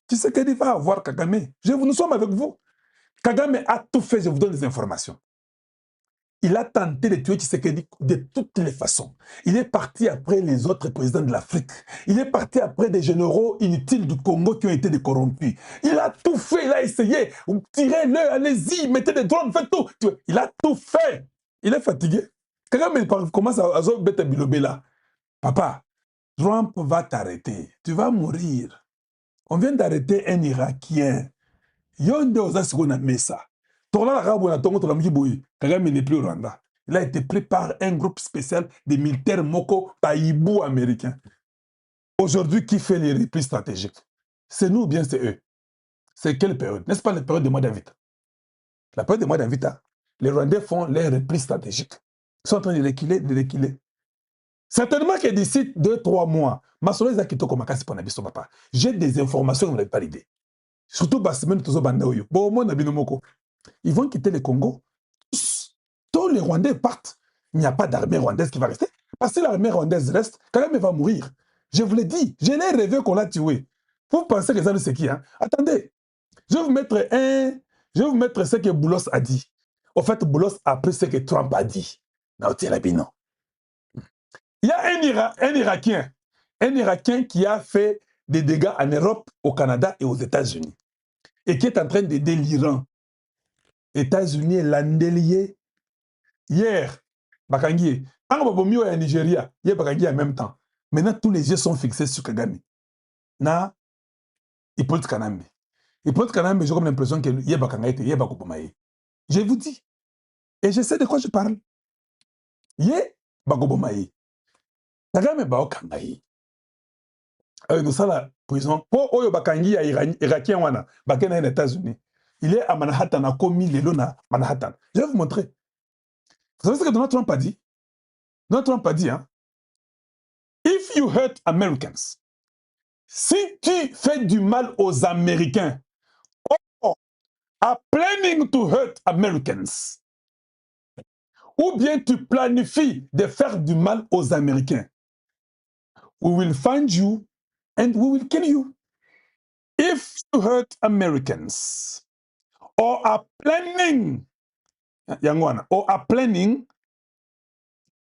Tshisekedi va avoir Kagame. Nous sommes avec vous. Kagame a tout fait, je vous donne des informations. Il a tenté de tuer Tshisekedi de toutes les façons. Il est parti après les autres présidents de l'Afrique. Il est parti après des généraux inutiles du Congo qui ont été corrompus. Il a tout fait, il a essayé. Tirez-le, allez-y, mettez des drones, faites tout. Il a tout fait. Il est fatigué. Kagame commence à bête bilobé là. Papa, Trump va t'arrêter. Tu vas mourir. On vient d'arrêter un Irakien. Yonde oza sikona mesa. Tourna la rabo na tongo tola mkiboui. Kagame n'est plus au Rwanda. Il a été pris par un groupe spécial des militaires Moko Païbou américains. Aujourd'hui, qui fait les replis stratégiques? C'est nous ou bien c'est eux? C'est quelle période? N'est-ce pas la période des mois d'invite? La période des mois d'invite, les Rwandais font les replis stratégiques. Ils sont en train de reculer. Certainement que d'ici 2-3 mois, j'ai des informations que vous n'avez pas l'idée. Surtout ils vont quitter le Congo. Tous les Rwandais partent. Il n'y a pas d'armée rwandaise qui va rester. Parce que l'armée rwandaise reste, Kagame va mourir. Je vous l'ai dit, je l'ai rêvé qu'on l'a tué. Vous pensez que ça c'est qui, hein? Attendez, je vais vous mettre ce que Boulos a dit. Au fait, Boulos a pris ce que Trump a dit. Il y a un Irakien qui a fait des dégâts en Europe, au Canada et aux États-Unis. Et qui est en train d'aider l'Iran. États-Unis l'Andelier. Hier, Bakangi, en Nigeria, hier Bakangi en même temps. Maintenant, tous les yeux sont fixés sur Kagame. Na, Hippolyte Kanambe. Hippolyte Kanambe, j'ai comme l'impression que hier Bakanga était, hier Bakobomaye. Je vous dis. Et je sais de quoi je parle. Hier Bakobomaye. Kagame Baokangaye. Nous sommes à la prison. Pour Oyo Bakangi, Irakien Wana, Bakena aux États-Unis. Il est à Manhattan, a commis les lots à Manhattan. Je vais vous montrer. Vous savez ce que Donald Trump a dit? Donald Trump a dit, hein? If you hurt Americans, si tu fais du mal aux Américains, or are planning to hurt Americans, ou bien tu planifies de faire du mal aux Américains, we will find you and we will kill you. If you hurt Americans, or are planning,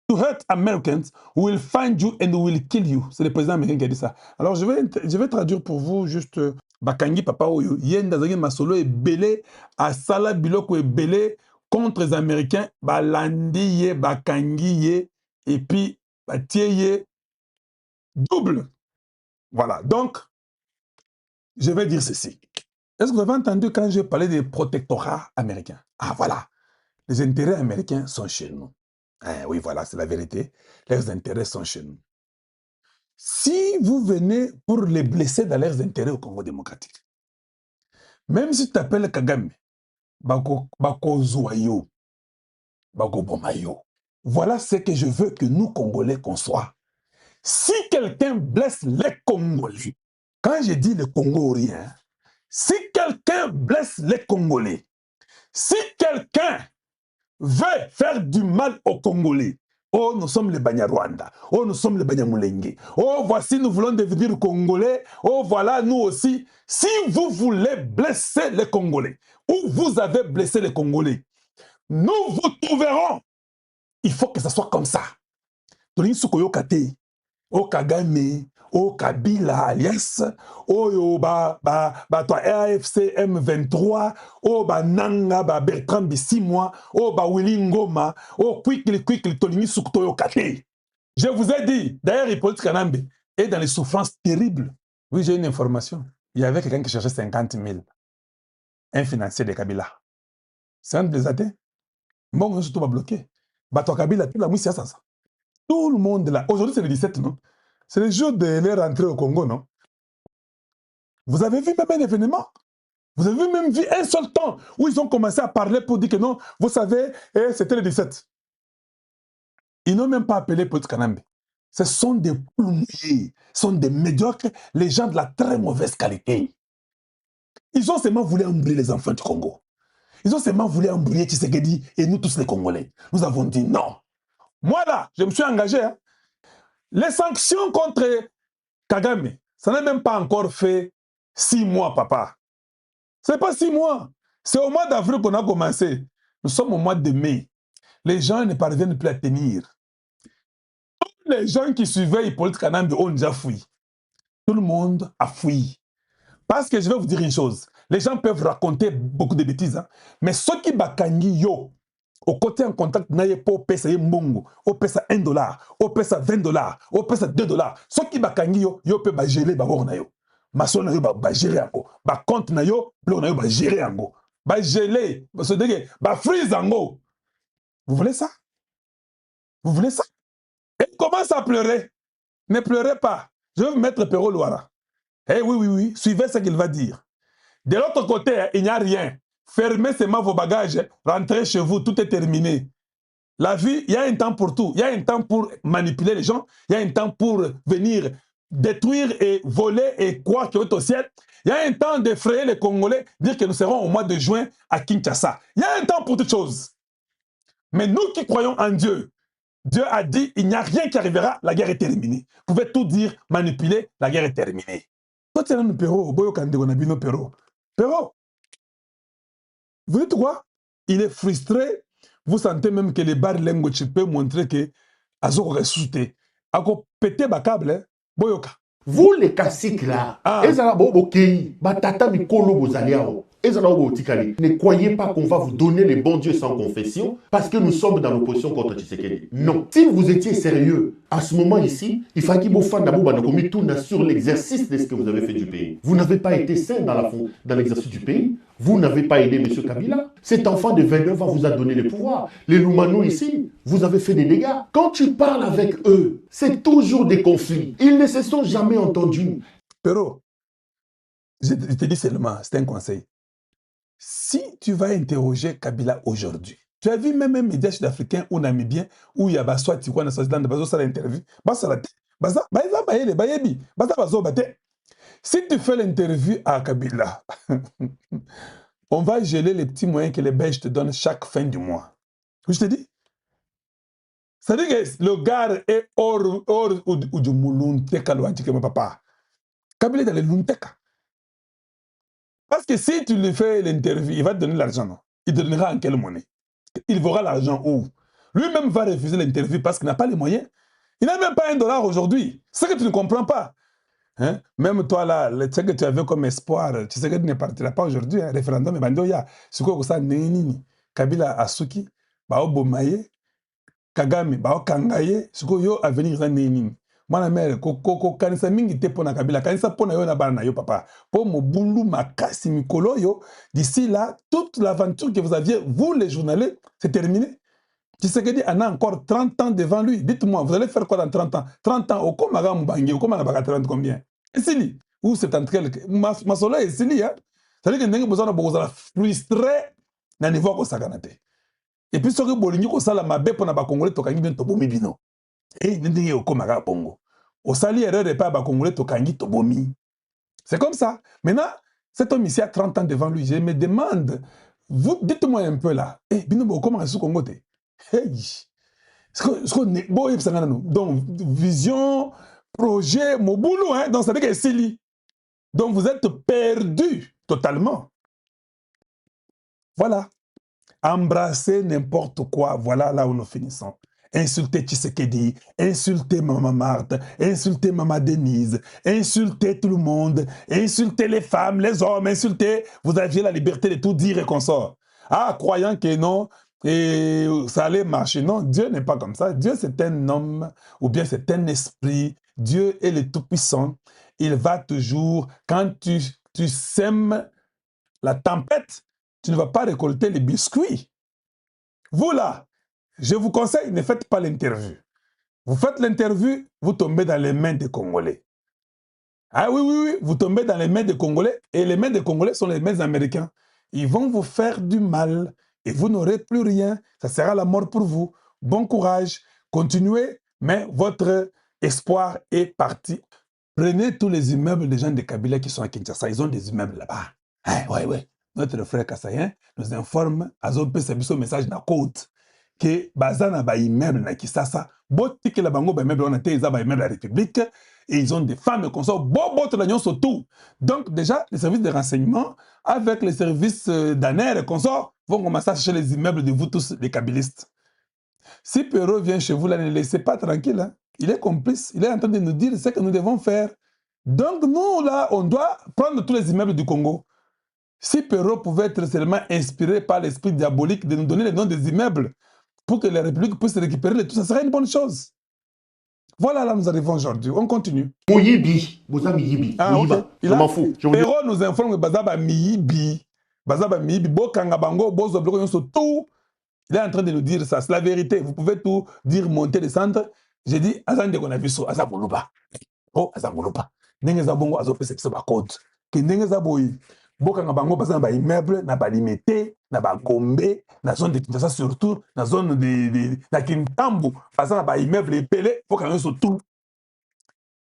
to hurt Americans, we will find you and we will kill you. C'est le président américain qui a dit ça. Alors je vais traduire pour vous juste Bakangi papa oyo yenda zangi masolo e belé à sala biloko e belé contre les Américains balandi ye Bakangi ye et puis batie ye double. Voilà. Donc je vais dire ceci. Est-ce que vous avez entendu quand j'ai parlé des protectorats américains? Ah voilà. Les intérêts américains sont chez nous. Oui, voilà, c'est la vérité. Leurs intérêts sont chez nous. Si vous venez pour les blesser dans leurs intérêts au Congo démocratique, même si tu t'appelles Kagame, Bako Zouayo, Bako Bomayo, voilà ce que je veux que nous, Congolais, qu'on soit. Si quelqu'un blesse les Congolais, quand je dis le Congolien, si quelqu'un blesse les Congolais, si quelqu'un veut faire du mal aux Congolais, oh, nous sommes les Banyarwanda. Oh, nous sommes les Banyamulenge. Oh, voici, nous voulons devenir Congolais. Oh, voilà, nous aussi. Si vous voulez blesser les Congolais, ou vous avez blessé les Congolais, nous vous trouverons. Il faut que ça soit comme ça. Oh, Kagame, oh, Kabila, alias, oh, AFC M23, oh, Nanga, Bertrand Bissimois, oh, Willy Ngoma, oh, quickly, Tolini Souktoyo Kate. Je vous ai dit, d'ailleurs, Hippolyte Kanambe est dans les souffrances terribles. Oui, j'ai une information. Il y avait quelqu'un qui cherchait 50 000. Un financier de Kabila. C'est un des athées. Bon, on surtout va bloquer. Bato Kabila, tout la mousse, c'est ça. Tout le monde là. Aujourd'hui, c'est le 17, non? C'est le jour de leur entrée au Congo, non? Vous avez vu même un événement? Vous avez même vu un seul temps où ils ont commencé à parler pour dire que non, vous savez, c'était le 17. Ils n'ont même pas appelé Hippolyte Kanambe. Ce sont des plombiers, ce sont des médiocres, les gens de la très mauvaise qualité. Ils ont seulement voulu embrouiller les enfants du Congo. Ils ont seulement voulu embrouiller Tshisekedi et nous tous les Congolais. Nous avons dit non. Moi là, je me suis engagé. Hein. Les sanctions contre Kagame, ça n'a même pas encore fait 6 mois, papa. Ce n'est pas 6 mois. C'est au mois d'avril qu'on a commencé. Nous sommes au mois de mai. Les gens ne parviennent plus à tenir. Tous les gens qui suivaient Hippolyte Kanambe ont déjà fui. Tout le monde a fui. Parce que je vais vous dire une chose. Les gens peuvent raconter beaucoup de bêtises. Hein, mais ceux qui bakangi yo, au côté en contact, n'aille pas au pesa mbongo, au pesa $1, au pesa $20, au pesa $2. Ceux qui bakangi yo, yo peut gérer ba na yo. Maso na yo ba gérer ango. Ba compte na yo, bleu na yo ba gérer ango. Ba gérer, se dire ba freeze ango. Vous voulez ça? Vous voulez ça? Et commence à pleurer. Ne pleurez pas. Je vais vous mettre Perrault Loara. Eh oui, oui, oui, suivez ce qu'il va dire. De l'autre côté, il n'y a rien. Fermez seulement vos bagages, rentrez chez vous, tout est terminé. La vie, il y a un temps pour tout. Il y a un temps pour manipuler les gens. Il y a un temps pour venir détruire et voler et croire qu'il est au ciel. Il y a un temps d'effrayer les Congolais, dire que nous serons au mois de juin à Kinshasa. Il y a un temps pour toutes choses. Mais nous qui croyons en Dieu, Dieu a dit, il n'y a rien qui arrivera, la guerre est terminée. Vous pouvez tout dire, manipuler, la guerre est terminée. Toi, tu es un Perrault, Perrault, vous dites quoi? Il est frustré. Vous sentez même que les barres language peut montrer que Azo ressuscité. Ako pété ba câble, hein? Boyoka. Vous les classiques là, ne croyez pas qu'on va vous donner les bons dieux sans confession parce que nous sommes dans l'opposition contre Tshisekedi. Non. Si vous étiez sérieux, à ce moment ici, il fallait qu'il vous tourne sur l'exercice de ce que vous avez fait du pays. Vous n'avez pas été sain dans l'exercice du pays. Vous n'avez pas aidé M. Kabila. Cet enfant de 29 ans vous a donné le pouvoir. Les Lumano ici, vous avez fait des dégâts. Quand tu parles avec eux, c'est toujours des conflits. Ils ne se sont jamais entendus. Pero, je te dis seulement, c'est un conseil. Si tu vas interroger Kabila aujourd'hui, tu as vu même un média sud-africain ou namibien où il y a Baswa Tikwana Swaziland, Bazo Sala interview, si tu fais l'interview à Kabila, on va geler les petits moyens que les Belges te donnent chaque fin du mois. Je te dis. C'est-à-dire que le gars est hors ou du Moulounteka, mon papa. Kabila est dans le Lunteka. Parce que si tu lui fais l'interview, il va te donner l'argent, non? Il te donnera en quelle monnaie? Il verra l'argent où? Lui-même va refuser l'interview parce qu'il n'a pas les moyens. Il n'a même pas $1 aujourd'hui. C'est ce que tu ne comprends pas. Hein? Même toi, là, ce que tu avais comme espoir, tu sais que tu ne partiras pas aujourd'hui. Hein? Référendum, mais bandoya, c'est quoi que ça? Kabila Asuki, Bao Bomaye, Kagame, Bao Kangaye, c'est quoi yo avenir ça nini? Moi, la mère, kanisa mingi te pona Kabila, kanisa pona yo na bana yo papa. Pour Mobulu Makasi Mikolo yo, d'ici là, toute l'aventure que vous aviez, vous les journalistes, c'est terminé. Tshisekedi en a encore 30 ans devant lui. Dites-moi, vous allez faire quoi dans 30 ans? 30 ans, au Komaga Mbangi, au Komaga 30 combien? Et Sili, ou c'est entre quel? Ma soleil est Sili, hein? C'est-à-dire que vous avez besoin de frustrer dans le niveau de Saganate. Et puis, ce que vous avez dit, c'est que ma bête pour les Congolais, tu as dit que tu bino. Et vous avez dit que tu as Bongo. Au sali erreur de pas les Congolais, tu as dit que tu c'est comme ça. Maintenant, cet homme ici a 30 ans devant lui. Je me demande, vous dites-moi un peu là, bino, comment est-ce qu'on gote? Hey! Donc, vision, projet, mon boulot, hein, donc ça veut dire que c'est Sili. Donc, vous êtes perdu totalement. Voilà. Embrasser n'importe quoi, voilà là où nous finissons. Insulter Tshisekedi, insulter Maman Marthe, insulter Maman Denise, insulter tout le monde, insulter les femmes, les hommes, insulter. Vous aviez la liberté de tout dire et qu'on sort. Ah, croyant que non, et ça allait marcher. Non, Dieu n'est pas comme ça. Dieu, c'est un homme, ou bien c'est un esprit. Dieu est le Tout-Puissant. Il va toujours, quand tu sèmes la tempête, tu ne vas pas récolter les biscuits. Vous là, je vous conseille, ne faites pas l'interview. Vous faites l'interview, vous tombez dans les mains des Congolais. Ah oui, oui, oui, vous tombez dans les mains des Congolais, et les mains des Congolais sont les mains américains. Ils vont vous faire du mal, et vous n'aurez plus rien. Ça sera la mort pour vous. Bon courage, continuez, mais votre espoir est parti. Prenez tous les immeubles des gens de Kabila qui sont à Kinshasa. Ils ont des immeubles là-bas. Ah, ouais, ouais. Notre frère Kassayen nous informe, à un message na côte, que bazana ba immeuble na Kinshasa, boti que la bango ba immeuble on a été ba immeuble la République, et ils ont des femmes comme ça, tout. Donc déjà, les services de renseignement, avec les services d'ANER et consorts, vont commencer à chercher les immeubles de vous tous, les kabylistes. Si Perrault vient chez vous, là, ne le laissez pas tranquille. Hein. Il est complice, il est en train de nous dire ce que nous devons faire. Donc nous, là, on doit prendre tous les immeubles du Congo. Si Perrault pouvait être seulement inspiré par l'esprit diabolique de nous donner les noms des immeubles pour que la République puisse récupérer tout, ça serait une bonne chose. Voilà, là, nous arrivons aujourd'hui. On continue. Moyibi, Boza Miyibi. Ah, ok. Je m'en fous. Perrault nous informe que Bazaba Miyibi. Bazaba Miyibi, Bokanga Bango, Bozo Bloko, tout. Il est en train de nous dire ça. C'est la vérité. Vous pouvez tout dire, monter, descendre. J'ai dit, Azan de qu'on a vu ça, Azaboluba. Oh, Azaboluba. Nengeza Bongo, Azopese, c'est ma côte. Que Nengeza Boyi. Bokanga Bango, parce que immeuble, na ba limité, na ba gombe, na zone de Kinshasa surtout, na zone de na Kintambo, parce que ba immeuble épelé, faut qu'on soit tout.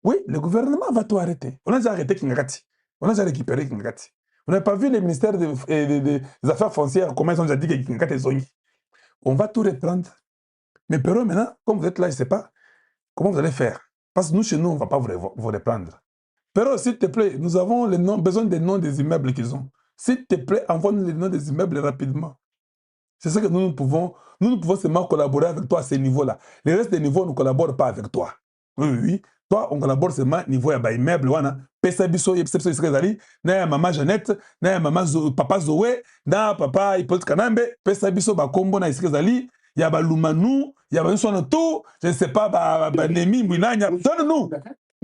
Oui, le gouvernement va tout arrêter. On a déjà arrêté Kingati. On a déjà récupéré Kingati. On n'a pas vu les ministères des Affaires foncières, comment ils ont déjà dit que Kingati est zongi. On va tout reprendre. Mais Perrault, maintenant, comme vous êtes là, je ne sais pas, comment vous allez faire? Parce que nous, chez nous, on ne va pas vous reprendre. Perrault, s'il te plaît, nous avons besoin des noms des immeubles qu'ils ont. S'il te plaît, envoie-nous les noms des immeubles rapidement. C'est ça que nous pouvons seulement collaborer avec toi à ce niveau-là. Les restes des niveaux ne collaborent pas avec toi. Oui, oui, oui. Toi, on collabore seulement au niveau de immeuble. Pesa biso, yepsebiso iskazali, na maman Jeannette, na maman papa Zoé, na papa Hippolyte Kanambe, pesa biso ba kombo na iskazali, ya ba Lumanu, ya ba Nswana tout, je ne sais pas, ba Nemi, Mwinanya, donne-nous.